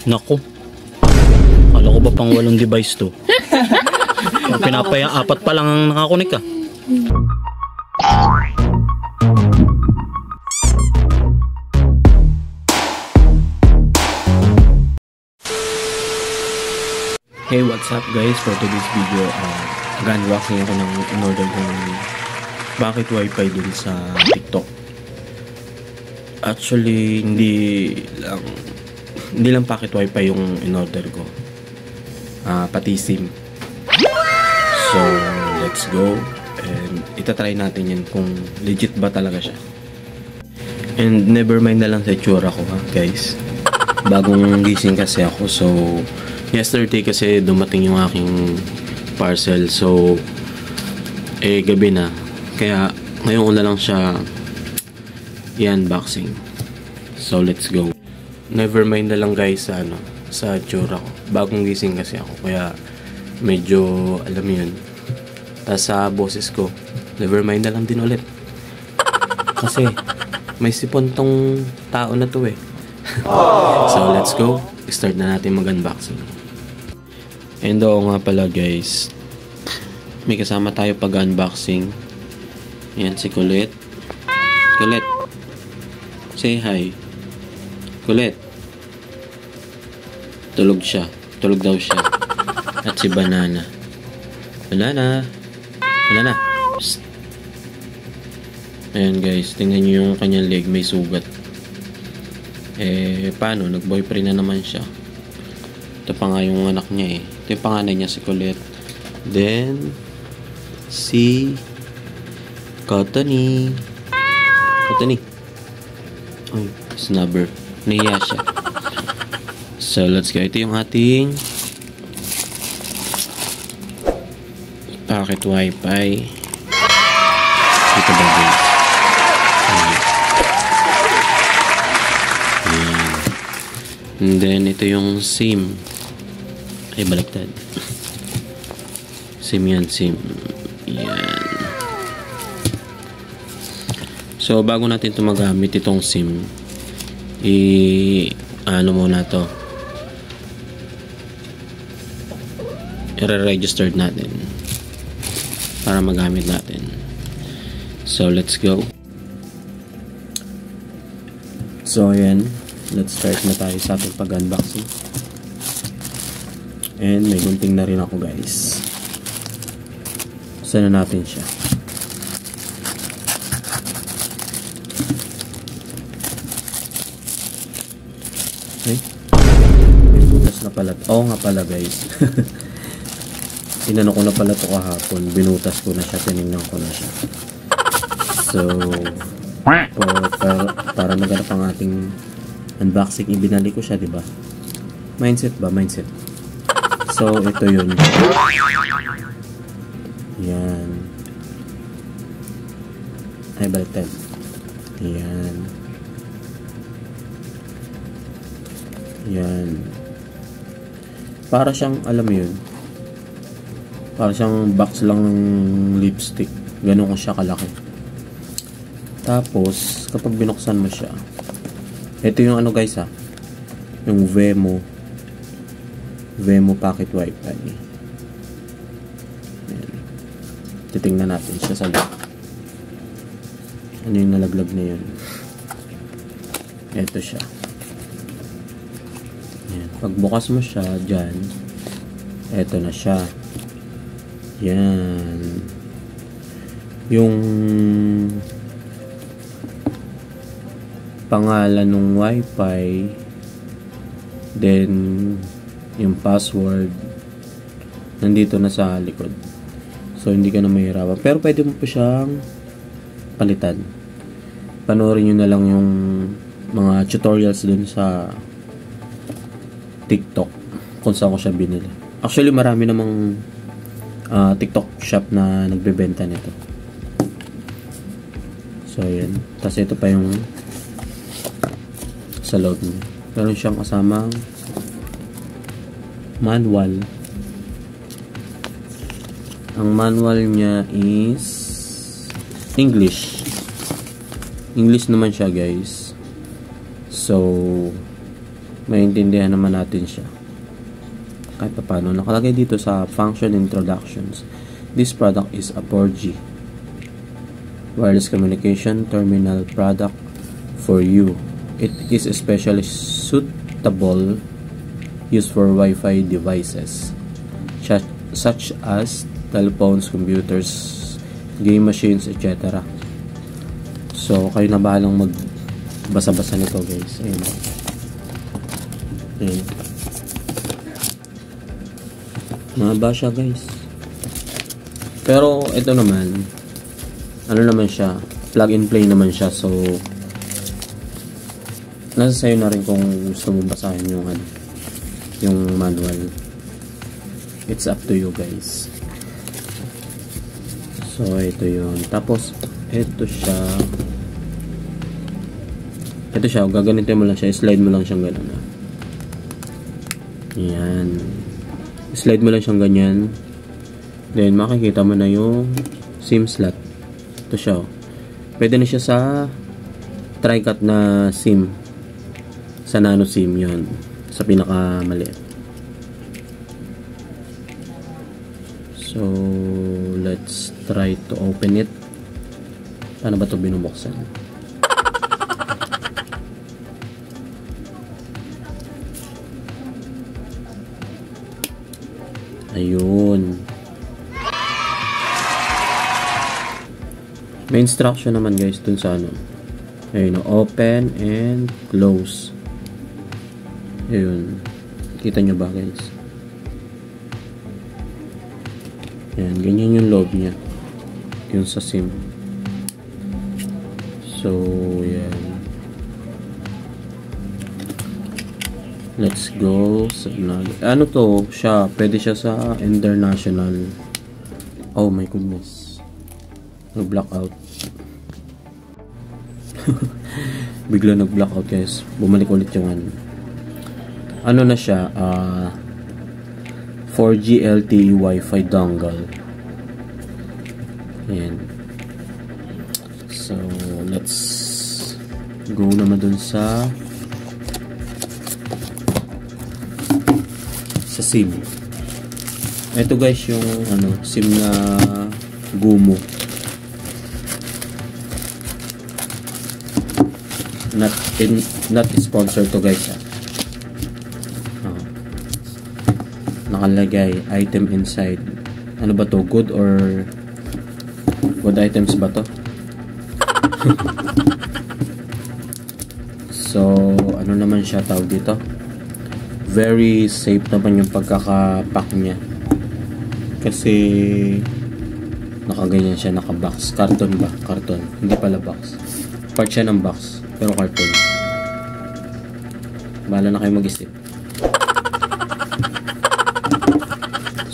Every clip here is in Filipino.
Naku. Kala ko ba pang 8 device to? Pinapaya, 4 pa lang ang nakakunik ka. Hey, what's up guys? For today's video, mag-unboxing ako ng in-order kong bakit wifi din sa TikTok. Actually, hindi lang packet wifi yung in-order ko. Pati SIM. So, let's go. And itatry natin yan kung legit ba talaga siya. And never mind na lang sa itsura ko ha, guys. Bagong gising kasi ako. So, yesterday kasi dumating yung aking parcel. So, gabi na. Kaya, ngayon ko na lang siya i-unboxing. So, let's go. Never mind na lang guys sa sa itsura ko. Bagong gising kasi ako. Kaya, medyo, alam yun. Tapos sa boses ko, never mind na lang din ulit. Kasi, may sipon tong tao na to eh. So, let's go. Start na natin mag-unboxing. And oo nga pala guys, may kasama tayo pag-unboxing. Yan si Colette. Colette, say hi. Colette. Tulog siya. Tulog daw siya. At si Banana. Banana. Banana. Psst. Ayan guys, tingnan nyo yung kanyang leg, may sugat. Paano? Nag-boyfriend na naman siya. Ito pa nga yung anak niya eh. Ito yung panganay niya, si Colette. Then, si Cottony. Cottony. Ay, snubber. Nahiya siya. So, let's go. Ito yung ating packet wifi. Ito ba guys? And then, ito yung SIM. Ay, baliktad. SIM yan, SIM. Yan. So, bago natin ito magamit, itong SIM, ano muna to, i-registered natin para magamit natin. So, let's go. So, ayan. Let's start na tayo sa ating pag-unboxing. And may gunting na rin ako guys. Saan na natin siya? Okay. May butas na pala. Oo nga pala guys. Inano ko na pala ito kahapon. Binutas ko na siya. Tinignan ko na siya. So, para naganap ang ating unboxing, ibinalik ko siya, diba? Mindset ba? Mindset. So, ito yun. Yan. Ay, baliktad. Yan. Yan. Para siyang, alam mo yun, para siyang box lang ng lipstick. Ganun ko siya kalaki. Tapos, kapag binuksan mo siya, ito yung ano guys ha, yung Vemo packet wifi. Ayan. Titingnan natin siya sa loob. Ano yung nalaglag na yun? Ito siya. Ayan. Pagbukas mo siya dyan, ito na siya. Yan. Yung pangalan ng wifi, then yung password nandito na sa likod, so hindi ka na mahirapan, pero pwede mo pa siyang palitan. Panoorin nyo na lang yung mga tutorials dun sa TikTok kung saan ko siya binili. Actually marami namang TikTok shop na nagbebenta nito. So ayan, tapos ito pa yung sa loob niya. Meron siyang kasamang manual. Ang manual niya is English. English naman siya guys. So, maintindihan naman natin siya. Kahit pa paano, nakalagay dito sa function introductions. This product is a 4G wireless communication terminal product for you. It is especially suitable used for Wi-Fi devices such as telephones, computers, game machines, etc. So, kayo na bahalang magbasa-basa nito, guys. Ayun. Ayun. Mahaba siya, guys. Pero, ito naman, ano naman siya, plug and play naman siya. So, nasa sa'yo na rin kung gusto mo basahin yung, yung manual. It's up to you, guys. So, ito yun. Tapos, ito siya. Ito siya, gaganitin mo lang siya. Slide mo lang siyang gano'n. Yan. Slide mo lang siyang ganyan. Then, makikita mo na yung SIM slot. Ito siya. Pwede na siya sa tri-cut na SIM. Sa nano SIM yun. Sa pinakamaliit. So, let's try to open it. Paano ba ito binubuksan? Ayun. May instruction naman, guys, dun sa ano. Ayun, open and close. Ayun. Kita nyo ba, guys? Ayan, ganyan yung loob niya. Yung sa SIM. So, yan. Let's go. Ano to? Siya. Pwede siya sa international. Oh my goodness. Nag-blackout. Bigla nag-blackout, guys. Bumalik ulit yung ano na siya. 4G LTE Wi-Fi dongle. Ayan. So, let's go naman dun sa SIM. Ito, guys, yung SIM na Gumo. Not sponsored to, guys. Nakalagay item inside. Ano ba to? Good or good items ba to? So, ano naman siya tawag dito? Very safe naman yung pagkakapack niya. Kasi nakaganyan siya, naka-box. Karton ba? Karton. Hindi pala box. Part siya ng box, pero karton. Bahala na kayo mag-isip.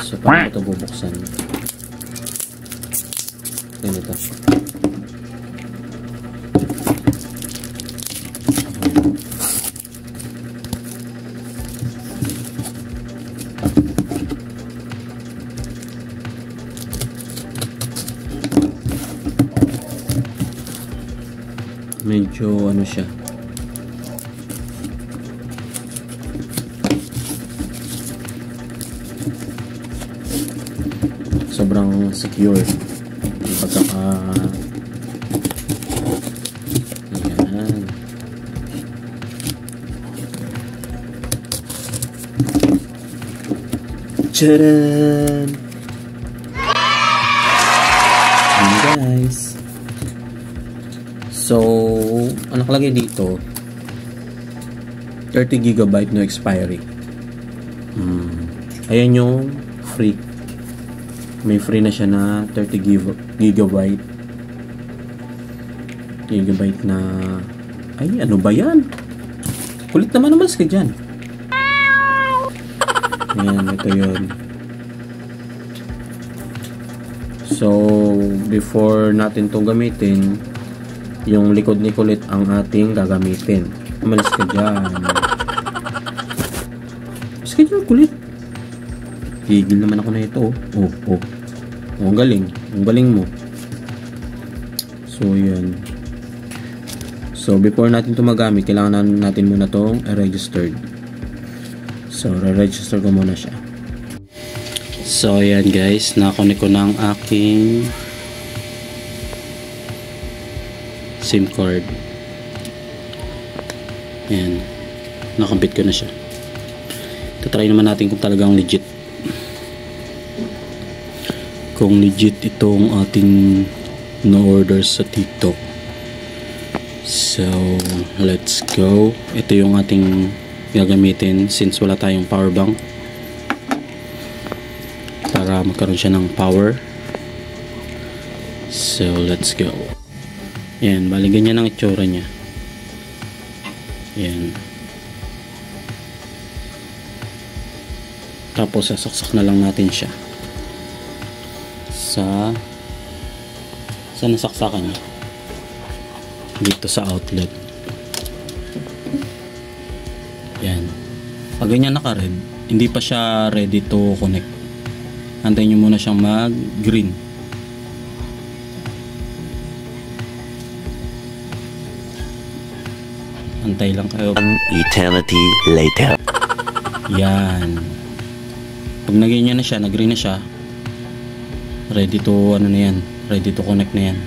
So, paano ito bubuksan? Ganito. Medyo ano siya, sobrang secure yung pagkaka ayan. Tcharan! Ayan, guys. So, ang nakalagay dito 30 GB no expiry. Ayan yung free. May free na siya na 30 GB na ay, ano ba yan? Kulit naman naman ka dyan. Ayan, ito yun. So, before natin itong gamitin, yung likod ni kulit ang ating gagamitin. Umalis ka dyan. Umalis ka dyan, kulit. Tigil naman ako na ito. Oh, ang galing. Ang galing mo. So, yan. So, before natin ito magamit, kailangan natin muna itong registered. So, re-register ko muna siya. So, ayan guys, nakakonek ko na ang aking SIM card. Ayan, nakabit ko na siya. Try naman natin kung talagang legit. Kung legit itong ating no-order sa TikTok. So, let's go. Ito yung ating gagamitin since wala tayong power bank. Para magkaroon siya ng power. So, let's go. Yan, bali ganyan ang itsura niya. Yan. Tapos, sasaksak na lang natin siya. Sa nasaksakan niya. Dito sa outlet. Yan. Pag ganyan naka-red, hindi pa siya ready to connect. Antayin nyo muna siyang mag-green. Antay lang kayo. An eternity later. Yan. Pag nag-ganyan na siya, nag-green na siya, ready to, ano na yan, ready to connect na yan.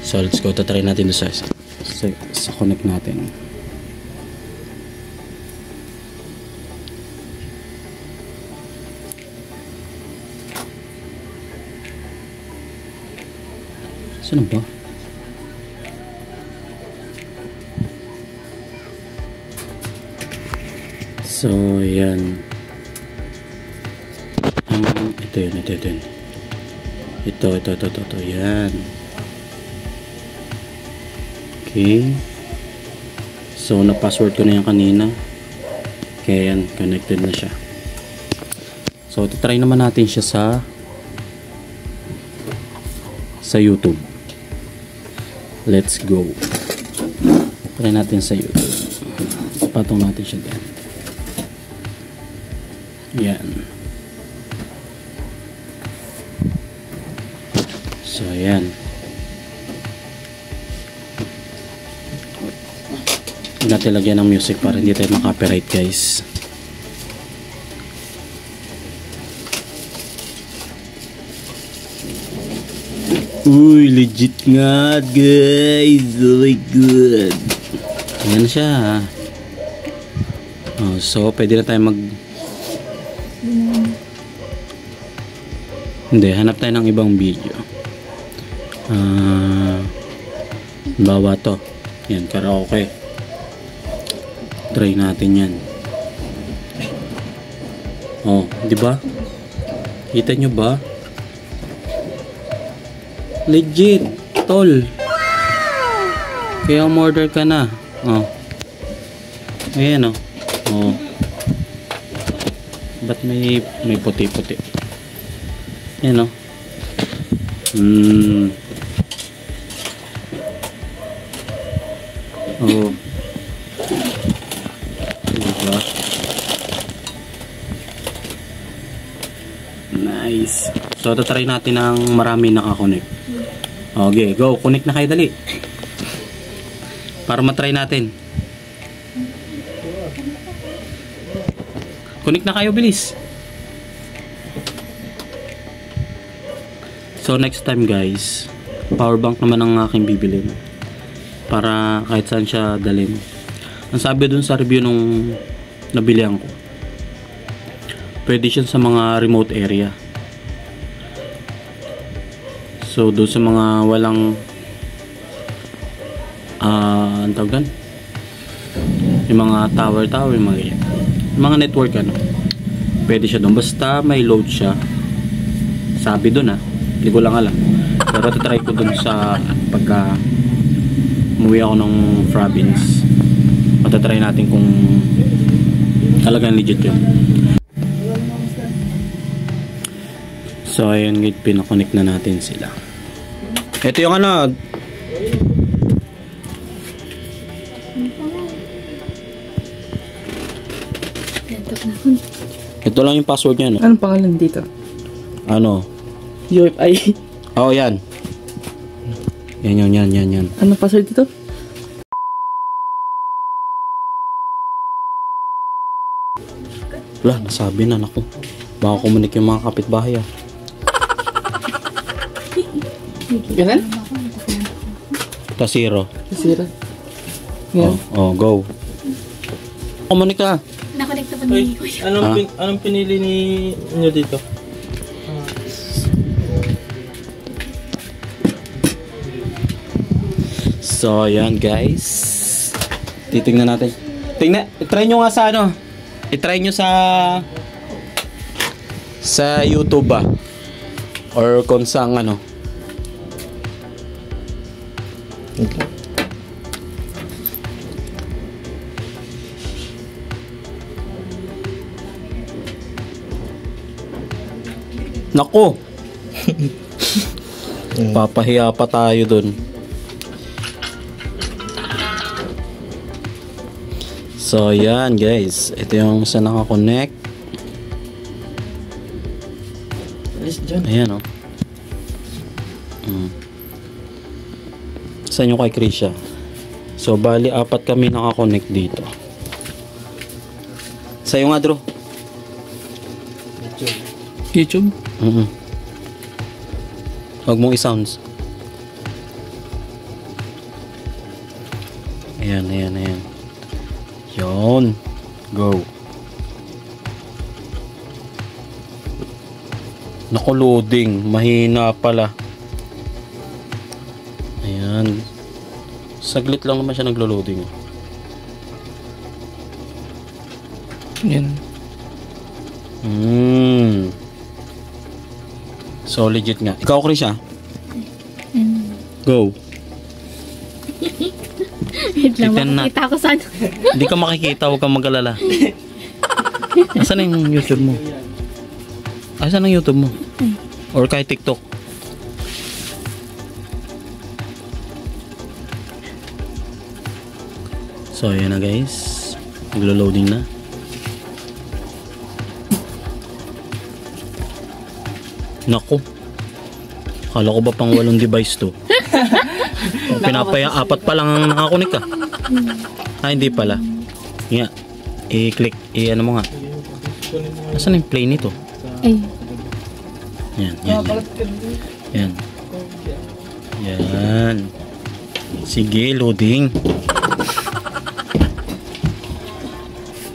So, let's go. Tatry natin sa connect natin. Saan ba? So, yan. Ito yun. Ito. Yan. Okay. So, na-password ko na yan kanina. Kaya yan, connected na siya. So, try naman natin siya sa YouTube. Let's go. Try natin sa YouTube. Patong natin siya dyan. Yan. So, yan. Hindi natin lagyan ng music para hindi tayo makapiright guys. Uy, legit nga guys. Oh my god. Ayan siya. Oh, so, pwede na tayo Hindi, hanap tayo ng ibang video. Bawa to. Yan, karaoke. Try natin yan. Oh, di ba? Kita nyo ba? Legit, tol. Kaya umorder ka na. Oh. Ayan oh. Oh. Ba't may puti-puti? Ayan oh. Oh. Diba? Nice. So, try natin ng marami nakakonect. Okay, go. Connect na kayo, dali. Para matry natin. Connect na kayo, bilis. So, next time guys, power bank naman ang aking bibilin. Para kahit saan siya dalhin. Ang sabi dun sa review nung nabilihan ko, pwede siya sa mga remote area. So, doon sa mga walang ang tawag doon? Yung mga tower, yung mga network pwede siya doon. Basta may load siya. Sabi doon hindi ko lang alam. Pero try ko doon sa pagka umuwi ako ng province. Matatry natin kung talagang legit yun. So ayun, pinakonect na natin sila. Ito yung ito lang yung password niya Anong pangalan dito? UFI. Oh, yan. Yan. Anong password dito? Wala, nasabi na, naku. Baka kumunik yung mga kapitbahay ah. Ganun? Tasiro. Sira. Oh, go. Kumunik ka. Nakonekta pa ni Kuya. Anong pinili niyo dito? So, ayan guys. Titingnan natin. Try nyo nga sa ano. I-try nyo sa YouTube ba? Or kung saan ano. Nako. Papahiya pa tayo dun. So, yan guys. Ito yung sa nakakonect. Ayan, oh. Saan yung kay Krisha? So, bali, 4 kami nakakonect dito. Sa'yo nga, Drew. YouTube? Huwag mong i-sounds. Ayan. Yun. Go. Naku, loading. Mahina pala. Ayan. Saglit lang naman siya naglo-loading. Yan. So, legit nga. Ikaw, Krisha? Go. Wait lang, Tignan na. makikita ko saan. Hindi ka makikita, huwag kang mag-alala. Asan yung YouTube mo? Asan ang YouTube mo? Or kahit TikTok? So, ayan na guys. Naglo-loading na. Naku. Kala ko ba pang 8 device to? Pinapaya 4 pa lang ang nakakunik ka. Hindi pala. Nga. I-click. I-ano mo nga. Asan yung play nito? Ay. Yan. Sige, loading.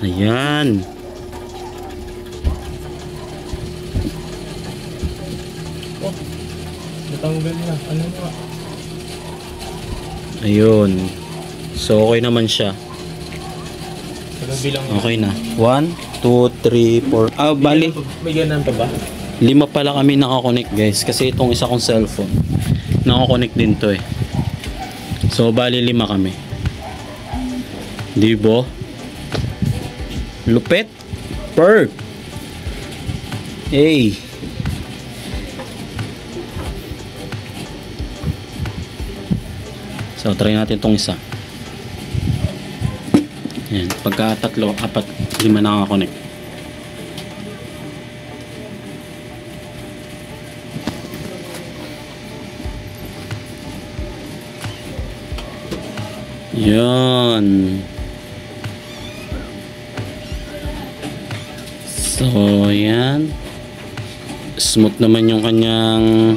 Ayan. Natanggal na. Ano ba? Ayun. So, okay naman siya. Okay na. 1, 2, 3, 4. Bali. May ganun pa ba? 5 pala kami nakakonect guys. Kasi itong isa kong cellphone. Nakakonect din to eh. So, bali 5 kami. Dibo? Lupet? Per? Hey! So, try natin itong isa. Ayan. Pagka 3, 4, 5 nakakonect. Yan. So, yan. Smooth naman yung kanyang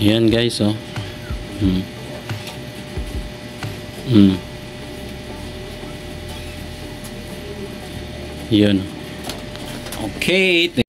yan guys, oh. Yan. Okay.